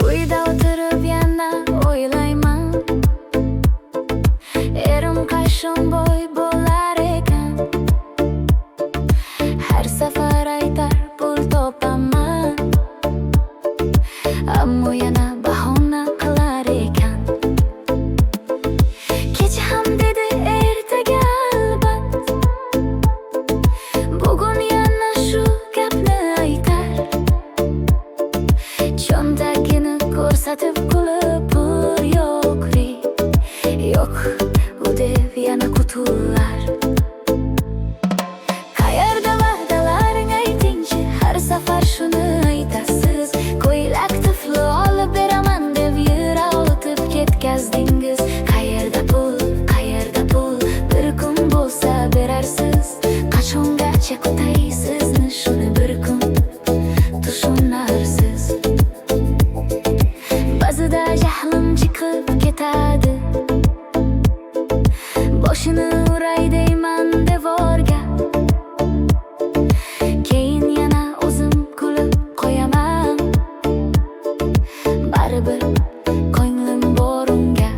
Uyda oturup yana o'ylayman, erim qashim boy bo'lar ekan. Har safar aytar pul topaman, ammo yana bahona qilar ekan. Kecha ham dedi ertaga albat, bugun yana shu gapni aytar. Cho'ntagini ko'rsatib kulib, pul yo'q-ri, yo'q u deb yana qutular. Qayerda va'dalaring aytingchi, har safar shuni aytasiz. Ko'ylak tufli olib beraman deb yuroltib ketkazdingiz. Qayerda pul, qayerda pul, bir kun bo'lsa berarsiz. Qachongacha kutay sizni, shuni bir kun tushunarsiz. Ba'zida jahlim chiqib ketadi, boshini uray deyman devorga. Keyin yana o'zim kulib qo'yaman, baribir ko'nglim bor unga.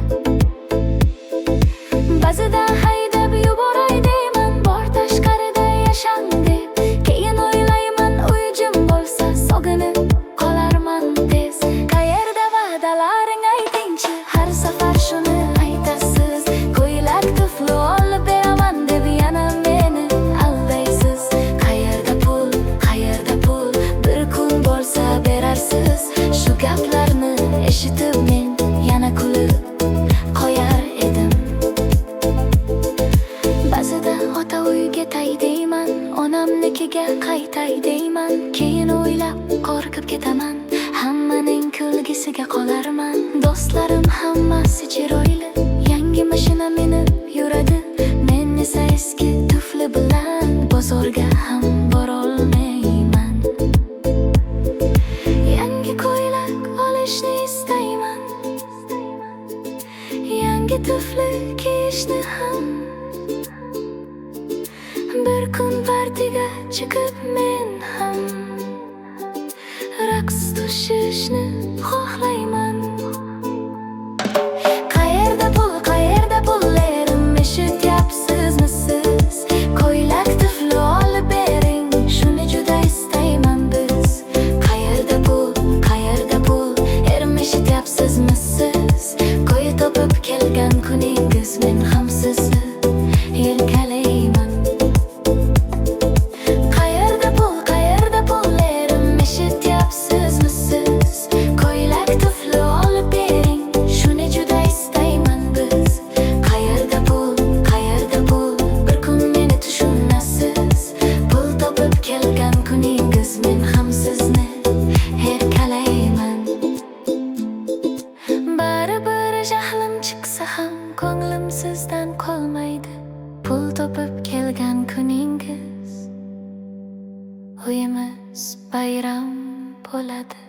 Ba'zida haydab yuboray deyman, bor tashqarida yashang deb. Keyin o'ylayman, uy jim bo'lsa sog'inib qolarman tez. Qayerda va'dalaring aytingchi, har safar shuni aytasiz. Ko'ylak tufli olib beraman deb yana meni aldaysiz. Qayerda pul, qayerda pul, bir kun bo'lsa berarsiz. Shu gaplarni eshitib men yana kulib qo'yar edim. Ba'zida ota uyga tay deyman, onamnikiga qaytay deyman. Keyin o'ylab qo'rqib ketaman, hammaning kulgisiga qolarman. Do'stlarim hammasi chiroyli, yangi mashina minib yuradi. Men esa eski tufli bilan bozorga ham borolmayman. Yangi ko'ylak olishni istayman, yangi tufli kiyishni ham. Bir kun partiga chiqib men ham raqs tushishni xohlayman. Qayerda pul, qayerda pullarim, eshityapsizmi siz? Ko'ylak tufli olib bering, shuni juda istayman biz. Qayerda pul, erim, eshityapsizmi siz? Qo'y topib kelgan kuningiz, men ham sizni erkalayman. Qayerda pul, erim, eshityapsizmi siz? Ko'ylak tufli olib bering, shuni juda istayman biz. Qayerda pul, bir kun meni tushunasiz. Pul topib kelgan kuningiz, men ham sizni erkalayman. Baribir jahlim chiqsa ham ko'nglim sizdan qolmaydi. Pul topib kelgan kuningiz, uyimiz bayram bo'ladi.